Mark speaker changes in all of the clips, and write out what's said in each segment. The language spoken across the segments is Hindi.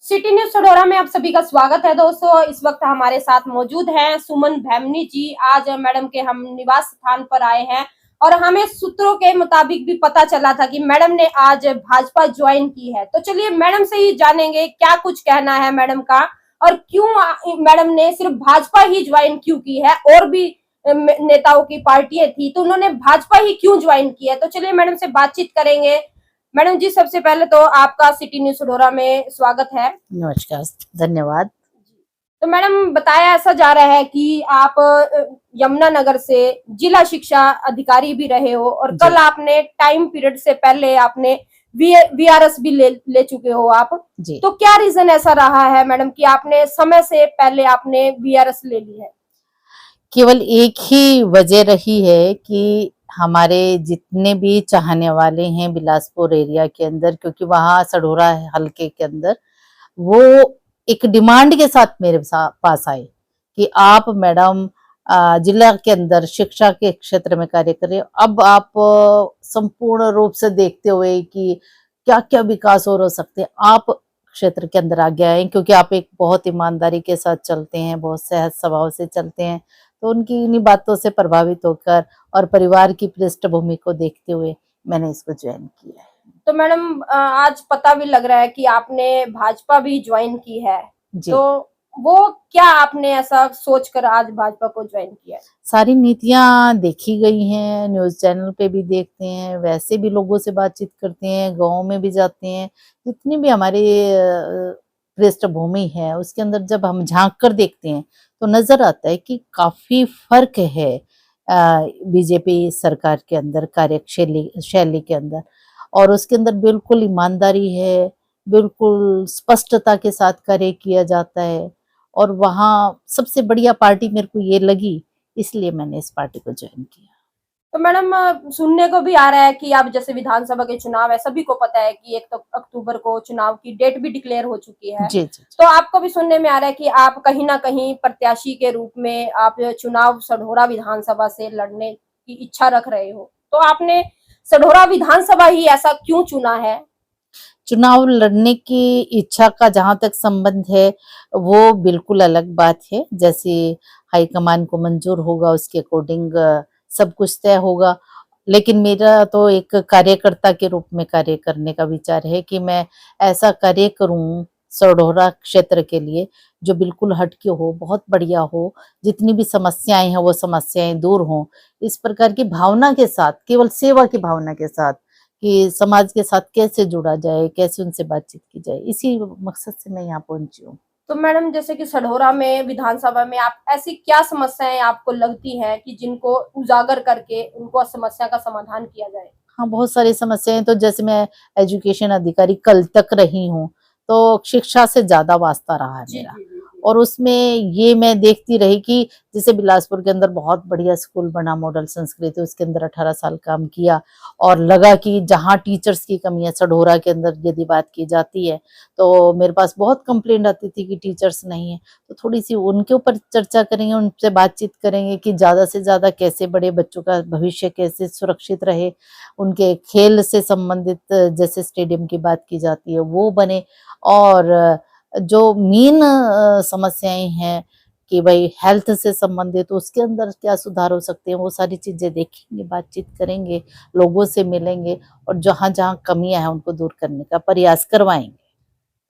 Speaker 1: सिटी न्यूज सढौरा में आप सभी का स्वागत है दोस्तों। इस वक्त हमारे साथ मौजूद हैं सुमन भैमनी जी। आज मैडम के हम निवास स्थान पर आए हैं और हमें सूत्रों के मुताबिक भी पता चला था कि मैडम ने आज भाजपा ज्वाइन की है। तो चलिए मैडम से ही जानेंगे क्या कुछ कहना है मैडम का और क्यों मैडम ने सिर्फ भाजपा ही ज्वाइन क्यों की है। और भी नेताओं की पार्टियां थी तो उन्होंने भाजपा ही क्यों ज्वाइन की है। तो चलिए मैडम से बातचीत करेंगे। मैडम जी, सबसे पहले तो आपका सिटी न्यूज सढौरा में स्वागत है।
Speaker 2: नमस्कार, धन्यवाद।
Speaker 1: तो मैडम, बताया ऐसा जा रहा है कि आप यमुनानगर से जिला शिक्षा अधिकारी भी रहे हो और कल आपने टाइम पीरियड से पहले आपने वीआरएस भी ले चुके हो आप जी। तो क्या रीजन ऐसा रहा है मैडम कि आपने समय से पहले आपने वीआरएस ले ली है?
Speaker 2: केवल एक ही वजह रही है कि हमारे जितने भी चाहने वाले हैं बिलासपुर एरिया के अंदर, क्योंकि वहाँ सढौरा हल्के के अंदर वो एक डिमांड के साथ मेरे पास आए कि आप मैडम जिला के अंदर शिक्षा के क्षेत्र में कार्य करें। अब आप संपूर्ण रूप से देखते हुए कि क्या क्या विकास और हो सकते हैं, आप क्षेत्र के अंदर आगे आए, क्योंकि आप एक बहुत ईमानदारी के साथ चलते हैं, बहुत सहज स्वभाव से चलते हैं। तो उनकी इन्हीं बातों से प्रभावित होकर और परिवार की पृष्ठभूमि को देखते हुए मैंने इसको ज्वाइन किया है।
Speaker 1: तो मैडम, आज पता भी लग रहा है कि आपने भाजपा भी ज्वाइन की है जी। तो वो क्या आपने ऐसा सोचकर आज भाजपा को ज्वाइन किया?
Speaker 2: सारी नीतियां देखी गई हैं, न्यूज चैनल पे भी देखते हैं, वैसे भी लोगों से बातचीत करते हैं, गाँव में भी जाते हैं। जितनी भी हमारी पृष्ठभूमि है उसके अंदर जब हम झांक कर देखते हैं तो नजर आता है कि काफी फर्क है बीजेपी सरकार के अंदर कार्यशैली के अंदर, और उसके अंदर बिल्कुल ईमानदारी है, बिल्कुल स्पष्टता के साथ कार्य किया जाता है। और वहाँ सबसे बढ़िया पार्टी मेरे को ये लगी, इसलिए मैंने इस पार्टी को ज्वाइन किया।
Speaker 1: तो मैडम, सुनने को भी आ रहा है कि अब जैसे विधानसभा के चुनाव है, सभी को पता है कि 1 अक्टूबर को चुनाव की डेट भी डिक्लेयर हो चुकी है
Speaker 2: जी।
Speaker 1: तो आपको भी सुनने में आ रहा है कि आप कहीं ना कहीं प्रत्याशी के रूप में आप चुनाव सढौरा विधानसभा से लड़ने की इच्छा रख रहे हो। तो आपने सढौरा विधानसभा ही ऐसा क्यों चुना है?
Speaker 2: चुनाव लड़ने की इच्छा का जहां तक संबंध है वो बिल्कुल अलग बात है। जैसे हाईकमान को मंजूर होगा उसके अकॉर्डिंग सब कुछ तय होगा, लेकिन मेरा तो एक कार्यकर्ता के रूप में कार्य करने का विचार है कि मैं ऐसा कार्य करूं सढौरा क्षेत्र के लिए जो बिल्कुल हटके हो, बहुत बढ़िया हो, जितनी भी समस्याएं हैं वो समस्याएं दूर हों, इस प्रकार की भावना के साथ, केवल सेवा की भावना के साथ कि समाज के साथ कैसे जुड़ा जाए, कैसे उनसे बातचीत की जाए, इसी मकसद से मैं यहाँ पहुंची हूँ।
Speaker 1: तो मैडम, जैसे कि सढौरा में विधानसभा में आप ऐसी क्या समस्याएं आपको लगती हैं कि जिनको उजागर करके उनको समस्या का समाधान किया जाए?
Speaker 2: हाँ, बहुत सारी समस्याएं, तो जैसे मैं एजुकेशन अधिकारी कल तक रही हूँ तो शिक्षा से ज्यादा वास्ता रहा है मेरा। और उसमें ये मैं देखती रही कि जैसे बिलासपुर के अंदर बहुत बढ़िया स्कूल बना, मॉडल संस्कृति, उसके अंदर 18 साल काम किया और लगा कि जहाँ टीचर्स की कमी है, सढौरा के अंदर यदि बात की जाती है तो मेरे पास बहुत कंप्लेंट आती थी कि टीचर्स नहीं है। तो थोड़ी सी उनके ऊपर चर्चा करेंगे, उनसे बातचीत करेंगे कि ज्यादा से ज्यादा कैसे बड़े बच्चों का भविष्य कैसे सुरक्षित रहे, उनके खेल से संबंधित जैसे स्टेडियम की बात की जाती है वो बने, और जो मेन समस्याएं हैं कि भाई हेल्थ से संबंधित उसके अंदर क्या सुधार हो सकते हैं, वो सारी चीजें देखेंगे, बातचीत करेंगे, लोगों से मिलेंगे और जहां जहां कमियां हैं उनको दूर करने का प्रयास करवाएंगे।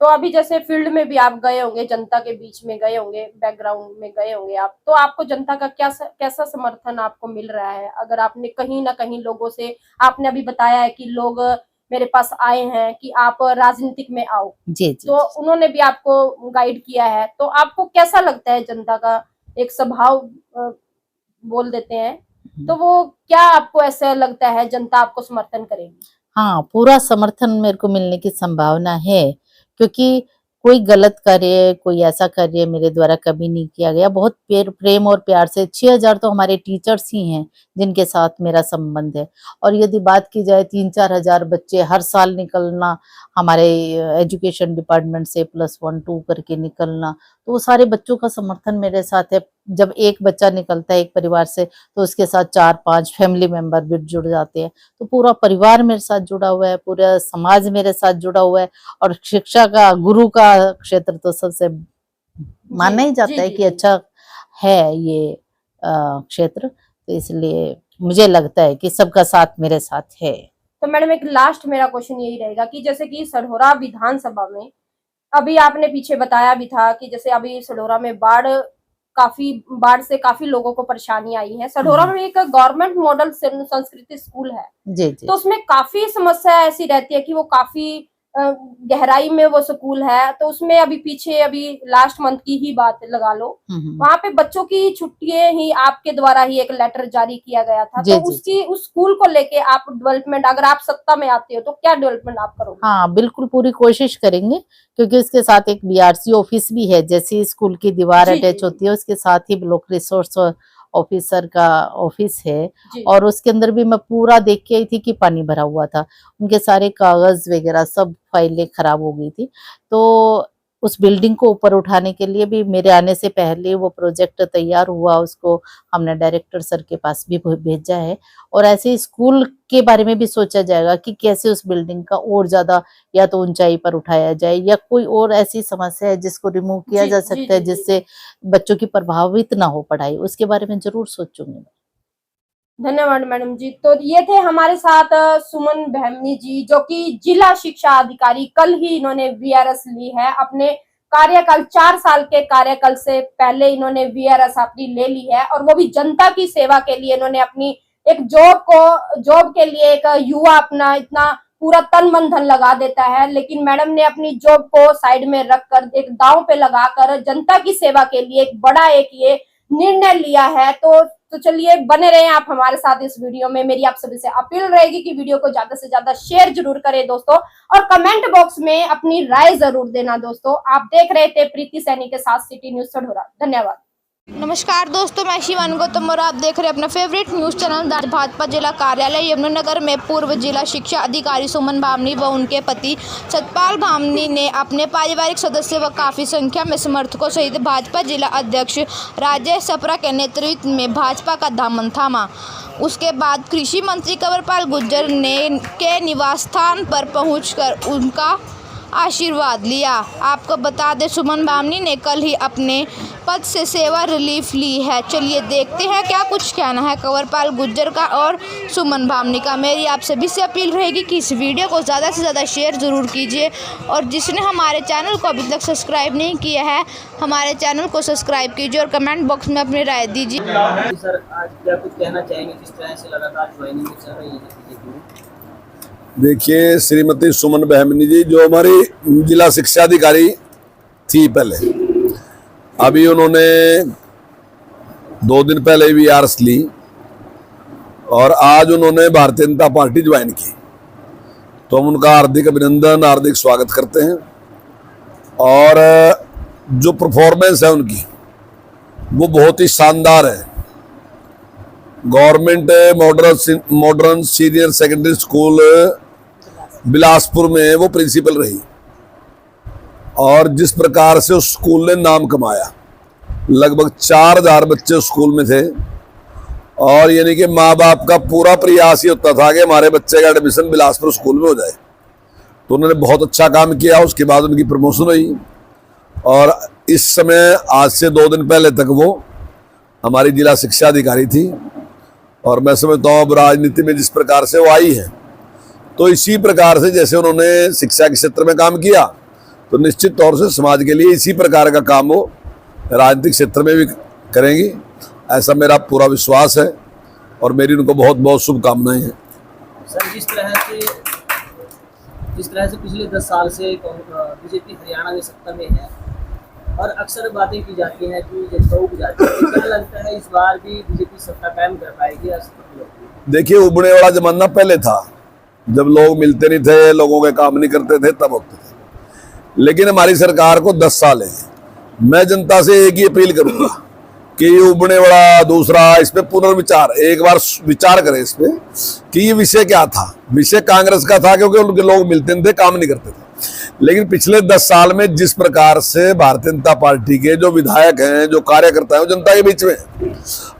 Speaker 1: तो अभी जैसे फील्ड में भी आप गए होंगे, जनता के बीच में गए होंगे, बैकग्राउंड में गए होंगे आप, तो आपको जनता का कैसा समर्थन आपको मिल रहा है? अगर आपने कहीं ना कहीं लोगों से, आपने अभी बताया है कि लोग मेरे पास आए हैं कि आप राजनीतिक में आओ
Speaker 2: जी।
Speaker 1: तो उन्होंने भी आपको गाइड किया है, तो आपको कैसा लगता है जनता का एक स्वभाव बोल देते हैं, तो वो क्या आपको ऐसा लगता है जनता आपको समर्थन करेगी?
Speaker 2: हाँ, पूरा समर्थन मेरे को मिलने की संभावना है, क्योंकि कोई गलत कार्य, कोई ऐसा कार्य मेरे द्वारा कभी नहीं किया गया। बहुत प्रेम और प्यार से 6000 तो हमारे टीचर्स ही हैं जिनके साथ मेरा संबंध है। और यदि बात की जाए 3-4 हजार बच्चे हर साल निकलना हमारे एजुकेशन डिपार्टमेंट से +1 2 करके निकलना, तो वो सारे बच्चों का समर्थन मेरे साथ है। जब एक बच्चा निकलता है एक परिवार से तो उसके साथ 4-5 फैमिली मेंबर भी जुड़ जाते हैं। तो पूरा परिवार मेरे साथ जुड़ा हुआ है, पूरा समाज मेरे साथ जुड़ा हुआ है। और शिक्षा का गुरु का क्षेत्र तो सबसे माना ही जाता है कि अच्छा है ये क्षेत्र। तो इसलिए मुझे लगता है कि सबका साथ मेरे साथ है।
Speaker 1: तो मैडम एक लास्ट मेरा क्वेश्चन यही रहेगा कि जैसे कि सढौरा विधानसभा में अभी आपने पीछे बताया भी था कि जैसे अभी सढौरा में बाढ़ से काफी लोगों को परेशानी आई है। सढौरा में एक गवर्नमेंट मॉडल संस्कृति स्कूल है
Speaker 2: जी जी।
Speaker 1: तो उसमें काफी समस्या ऐसी रहती है कि वो काफी गहराई में वो स्कूल है। तो उसमें अभी लास्ट मंथ की ही बात लगा लो, वहां पे बच्चों की छुट्टियां ही आपके द्वारा ही एक लेटर जारी किया गया था। तो उसकी उस स्कूल को लेके आप डेवलपमेंट, अगर आप सत्ता में आते हो तो क्या डेवलपमेंट आप करोगे?
Speaker 2: हाँ बिल्कुल, पूरी कोशिश करेंगे, क्योंकि उसके साथ एक बीआरसी ऑफिस भी है। जैसे स्कूल की दीवार अटैच होती है उसके साथ ही ब्लॉक रिसोर्स ऑफिसर का ऑफिस है। और उसके अंदर भी मैं पूरा देख के आई थी कि पानी भरा हुआ था, उनके सारे कागज वगैरह सब फाइलें खराब हो गई थी। तो उस बिल्डिंग को ऊपर उठाने के लिए भी मेरे आने से पहले वो प्रोजेक्ट तैयार हुआ, उसको हमने डायरेक्टर सर के पास भी भेजा है। और ऐसे स्कूल के बारे में भी सोचा जाएगा कि कैसे उस बिल्डिंग का और ज्यादा या तो ऊंचाई पर उठाया जाए या कोई और ऐसी समस्या है जिसको रिमूव किया जा सकता है जिससे बच्चों की प्रभावित ना हो पढ़ाई, उसके बारे में जरूर सोचूंगी।
Speaker 1: धन्यवाद मैडम जी। तो ये थे हमारे साथ सुमन बहमनी जी, जो कि जिला शिक्षा अधिकारी। कल ही इन्होंने वीआरएस ली है। अपने कार्यकाल 4 साल के कार्यकाल से पहले इन्होंने वीआरएस अपनी ले ली है, और वो भी जनता की सेवा के लिए। इन्होंने अपनी एक जॉब के लिए एक युवा अपना इतना पूरा तन मन धन लगा देता है, लेकिन मैडम ने अपनी जॉब को साइड में रखकर एक दांव पे लगाकर जनता की सेवा के लिए एक बड़ा ये निर्णय लिया है। तो चलिए बने रहें आप हमारे साथ इस वीडियो में। मेरी आप सभी से अपील रहेगी कि वीडियो को ज्यादा से ज्यादा शेयर जरूर करें दोस्तों, और कमेंट बॉक्स में अपनी राय जरूर देना दोस्तों। आप देख रहे थे प्रीति सैनी के साथ सिटी न्यूज सढौरा। धन्यवाद।
Speaker 3: नमस्कार दोस्तों, मैं शिवानी गौतम और आप देख रहे हैं अपना फेवरेट न्यूज़ चैनल भाजपा जिला कार्यालय यमुनानगर में। पूर्व जिला शिक्षा अधिकारी सुमन भामनी व उनके पति सतपाल भामनी ने अपने पारिवारिक सदस्य व काफ़ी संख्या में समर्थकों सहित भाजपा जिला अध्यक्ष राजेश सप्रा के नेतृत्व में भाजपा का दामन थामा। उसके बाद कृषि मंत्री कंवरपाल गुर्जर के निवास स्थान पर पहुंचकर उनका आशीर्वाद लिया। आपको बता दें, सुमन भामनी ने कल ही अपने पद से सेवा रिलीफ ली है। चलिए देखते हैं क्या कुछ कहना है कंवरपाल गुर्जर का और सुमन भामनी का। मेरी आप सभी से अपील रहेगी कि इस वीडियो को ज़्यादा से ज़्यादा शेयर ज़रूर कीजिए, और जिसने हमारे चैनल को अभी तक सब्सक्राइब नहीं किया है हमारे चैनल को सब्सक्राइब कीजिए और कमेंट बॉक्स में अपनी राय दीजिए।
Speaker 4: सर, आज क्या कुछ कहना चाहेंगे जिस तरह से लगातार ज्वाइनिंग चल रही है?
Speaker 5: देखिए, श्रीमती सुमन बहमनी जी जो हमारी जिला शिक्षा अधिकारी थी पहले, अभी उन्होंने 2 दिन पहले वीआरएस ली और आज उन्होंने भारतीय जनता पार्टी ज्वाइन की। तो हम उनका हार्दिक अभिनंदन, हार्दिक स्वागत करते हैं। और जो परफॉर्मेंस है उनकी वो बहुत ही शानदार है। Government modern senior secondary school Bilaspur में वो प्रिंसिपल रही, और जिस प्रकार से उस स्कूल ने नाम कमाया, लगभग 4000 बच्चे उस स्कूल में थे। और यानी कि माँ बाप का पूरा प्रयास ही होता था कि हमारे बच्चे का एडमिशन बिलासपुर स्कूल में हो जाए। तो उन्होंने बहुत अच्छा काम किया। उसके बाद उनकी प्रमोशन हुई, और इस समय आज से 2 दिन पहले तक वो हमारी जिला शिक्षा अधिकारी थी। और मैं समझता हूँ अब राजनीति में जिस प्रकार से वो आई है, तो इसी प्रकार से जैसे उन्होंने शिक्षा के क्षेत्र में काम किया, तो निश्चित तौर से समाज के लिए इसी प्रकार का काम वो राजनीतिक क्षेत्र में भी करेंगी, ऐसा मेरा पूरा विश्वास है। और मेरी उनको बहुत बहुत शुभकामनाएं हैं।
Speaker 4: सर, जिस तरह से पिछले 10 साल से बीजेपी हरियाणा में सत्ता में है, और अक्सर बातें की जाती हैं कि जनता उब जाती है, तो क्या लगता है इस बार भी बीजेपी सत्ता कायम कर पाएगी?
Speaker 5: देखिए, उबने वाला जमाना पहले था, जब लोग मिलते नहीं थे, लोगों के काम नहीं करते थे, तब होते थे। लेकिन हमारी सरकार को 10 साल है। मैं जनता से एक ही अपील करूंगा कि ये उबने वाला, दूसरा, इस पे पुनर्विचार, एक बार विचार करें इस पे कि ये विषय क्या था। विषय कांग्रेस का था, क्योंकि उनके लोग मिलते नहीं थे, काम नहीं करते थे। लेकिन पिछले 10 साल में जिस प्रकार से भारतीय जनता पार्टी के जो विधायक हैं, जो कार्यकर्ता हैं, वो जनता के बीच में हैं,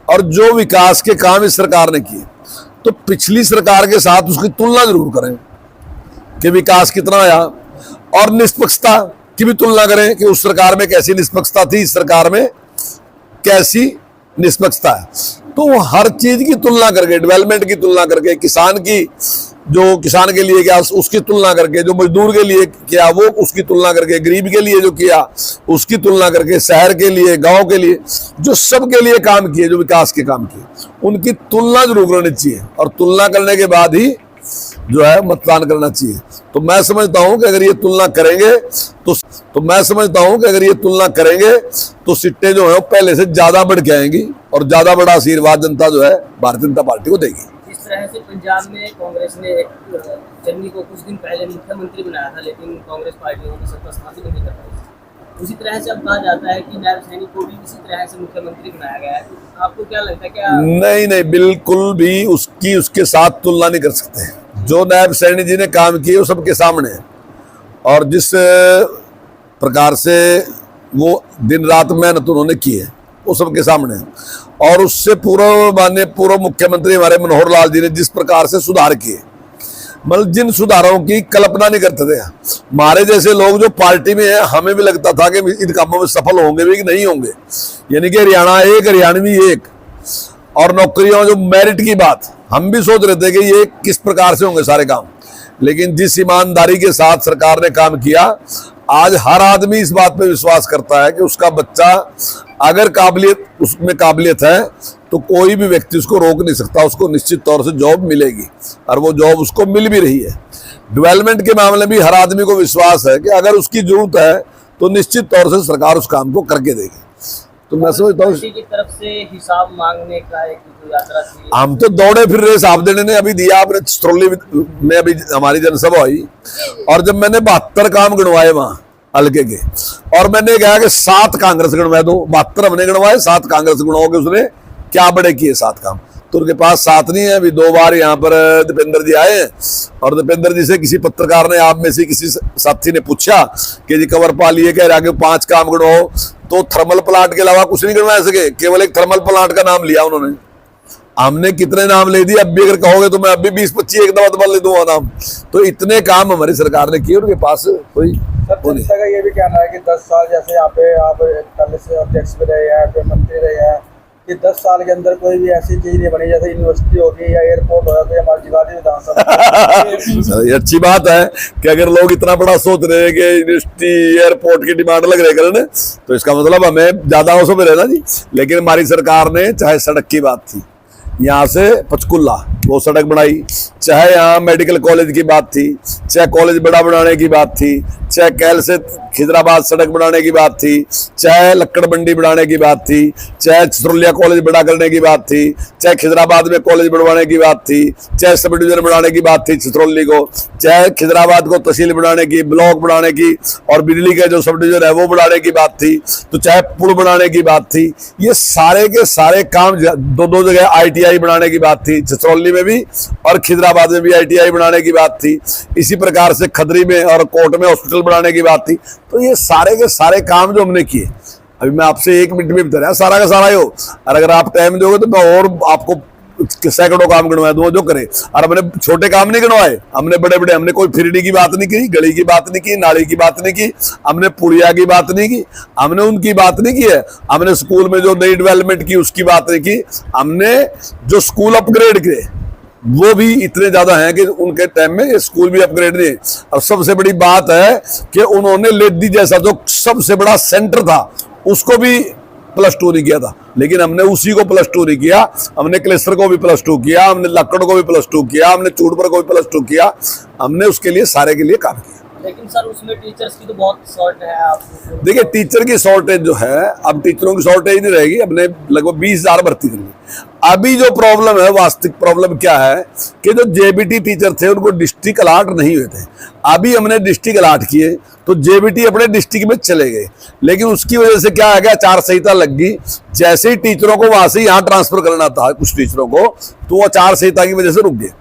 Speaker 5: और जो विकास के काम इस सरकार ने किए, तो पिछली सरकार के साथ उसकी तुलना जरूर करें कि विकास कितना आया, और निष्पक्षता की भी तुलना करें कि उस सरकार में कैसी निष्पक्षता थी, इस सरकार में कैसी निष्पक्षता है। तो वो हर चीज की तुलना करके, डेवलपमेंट की तुलना करके, किसान की जो किसान के लिए क्या उसकी तुलना करके, जो मजदूर के लिए किया वो उसकी तुलना करके, गरीब के लिए जो किया उसकी तुलना करके, शहर के लिए, गांव के लिए, जो सबके लिए काम किए, जो विकास के काम किए, उनकी तुलना जरूर करनी चाहिए, और तुलना करने के बाद ही जो है मतदान करना चाहिए। तो मैं समझता हूं कि अगर ये तुलना करेंगे तो सीटें जो है वो पहले से ज्यादा बढ़ के आएंगी, और ज्यादा बड़ा आशीर्वाद जनता जो है भारतीय जनता पार्टी को देगी।
Speaker 4: जिस तरह से पंजाब में कांग्रेस ने चन्नी को कुछ दिन पहले मुख्यमंत्री बनाया था, लेकिन कांग्रेस पार्टी ने सत्ता स्थापित नहीं कर पाई, उसी तरह से अब कहा जाता है कि नायब सैनी को भी इसी तरह से मुख्यमंत्री बनाया गया है। तो आपको क्या लगता है, क्या?
Speaker 5: नहीं, बिल्कुल भी उसके साथ तुलना नहीं कर सकते। जो नायब सैनी जी ने काम किए वो सबके सामने है, और जिस प्रकार से वो दिन रात मेहनत उन्होंने की है वो सबके सामने है। और उससे पूर्व मुख्यमंत्री हमारे मनोहर लाल जी ने जिस प्रकार से सुधार किए, मतलब जिन सुधारों की कल्पना नहीं करते थे हमारे जैसे लोग जो पार्टी में है, हमें भी लगता था कि इन कामों में सफल होंगे भी कि नहीं होंगे। यानी कि हरियाणा एक, हरियाणवी एक, और नौकरियों जो मेरिट की बात, हम भी सोच रहे थे कि ये किस प्रकार से होंगे सारे काम, लेकिन जिस ईमानदारी के साथ सरकार ने काम किया, आज हर आदमी इस बात पे विश्वास करता है कि उसका बच्चा अगर उसमें काबिलियत है तो कोई भी व्यक्ति उसको रोक नहीं सकता, उसको निश्चित तौर से जॉब मिलेगी, और वो जॉब उसको मिल भी रही है। डेवलपमेंट के मामले में भी हर आदमी को विश्वास है कि अगर उसकी जरूरत है तो निश्चित तौर से सरकार उस काम को करके देगी। तो मैं समझता हूँ
Speaker 4: की तरफ से हिसाब मांगने का एक यात्रा थी,
Speaker 5: हम तो दौड़े फिर रहे, हिसाब देने ने अभी दिया आपने स्ट्रोली में, अभी हमारी जनसभा हुई, और जब मैंने 72 काम गिनवाए वहां हल्के के, और मैंने कहा कि 7 कांग्रेस गिनवा दो, 72 हमने गिनवाए, 7 कांग्रेस गिनवाओगे, उसने क्या बड़े किए 7 काम, तो उनके पास 7 नहीं है। अभी 2 बार यहाँ पर दीपेंद्र जी आए हैं, और दीपेंद्र जी से किसी पत्रकार ने, आप में से किसी साथी ने पूछा कि जी कंवरपाल ये कह रहा कि 5 काम गिनवाओ, तो थर्मल प्लांट के अलावा कुछ नहीं गिनवा सके, केवल एक थर्मल प्लांट का नाम लिया उन्होंने। हमने कितने नाम ले दिए, अब भी अगर कहोगे तो मैं अभी 20-25 एक दफा ले दूंगा नाम। तो इतने काम हमारी सरकार ने किए, उनके पास कोई
Speaker 6: जनता का ये भी कहना है कि 10 साल जैसे यहाँ पे आप पहले से अध्यक्ष भी रहे हैं, फिर मंत्री रहे हैं, कि 10 साल के अंदर कोई भी ऐसी चीज नहीं बनी, जैसे यूनिवर्सिटी होगी या एयरपोर्ट होगा, कोई हमारी जगाधरी विधानसभा।
Speaker 5: ये अच्छी बात है कि अगर लोग इतना बड़ा सोच रहे हैं कि यूनिवर्सिटी एयरपोर्ट की डिमांड लग रही करने, तो इसका मतलब हमें ज्यादा अवसर मिले ना जी। लेकिन हमारी सरकार ने, चाहे सड़क की बात थी, यहाँ से पंचकुला वो सड़क बनाई, चाहे यहाँ मेडिकल कॉलेज की बात थी, चाहे कॉलेज बड़ा बनाने की बात थी, चाहे कैल से खिजराबाद सड़क बनाने की बात थी, चाहे लक्कड़ मंडी बढ़ाने की बात थी, चाहे छतरौलिया कॉलेज बड़ा करने की बात थी, चाहे खिजराबाद में कॉलेज बढ़वाने की बात थी, चाहे सब डिवीजन बढ़ाने की बात थी छतरौली को, चाहे खिजराबाद को तहसील बढ़ाने की, ब्लॉक बढ़ाने की, और बिजली का जो सब डिवीजन है वो बढ़ाने की बात थी, तो चाहे पुल बनाने की बात थी। ये सारे के सारे काम, 2 जगह ITI बनाने की बात थी, छतरौली में भी और खिजराबाद में भी ITI बनाने की बात थी। इसी प्रकार से खदरी में और कोट में हॉस्पिटल बनाने की बात थी। तो ये सारे के सारे काम जो हमने किए, अभी मैं आपसे 1 मिनट में बता रहा, सारा का सारा हो, और अगर आप टाइम दोगे तो मैं और आपको सैकड़ों काम गिनवा दूंगा जो करे। और हमने छोटे काम नहीं गिनवाए, हमने बड़े बड़े, हमने कोई फिरडी की बात नहीं की, गली की बात नहीं की, नाली की बात नहीं की, हमने पुलिया की बात नहीं की, हमने उनकी बात नहीं की है, हमने स्कूल में जो नई डेवलपमेंट की उसकी बात नहीं की, हमने जो स्कूल अपग्रेड किए वो भी इतने ज्यादा हैं कि उनके टाइम में ये स्कूल भी अपग्रेड नहीं। और सबसे बड़ी बात है कि उन्होंने लेडी जैसा जो सबसे बड़ा सेंटर था उसको भी +2 नहीं किया था, लेकिन हमने उसी को +2 नहीं किया, हमने क्लेस्टर को भी +2 किया, हमने लक्कड़ को भी +2 किया, हमने चूड़पर को भी +2 किया, हमने उसके लिए सारे के लिए काम किया।
Speaker 4: लेकिन सर उसमें टीचर्स की तो बहुत शॉर्ट है। आप
Speaker 5: देखिए टीचर की शॉर्टेज जो है, अब टीचरों की शॉर्टेज नहीं रहेगी, हमने लगभग 20,000 भर्ती कर ली। अभी जो प्रॉब्लम है, वास्तविक प्रॉब्लम क्या है कि जो JBT टीचर थे उनको डिस्ट्रिक्ट अलाट नहीं हुए थे। अभी हमने डिस्ट्रिक्ट अलाट किए तो JBT अपने डिस्ट्रिक्ट में चले गए, लेकिन उसकी वजह से क्या है कि आचार संहिता लग गई। जैसे ही टीचरों को वहां से यहाँ ट्रांसफर करना था कुछ टीचरों को, तो वो आचार संहिता की वजह से रुक गए।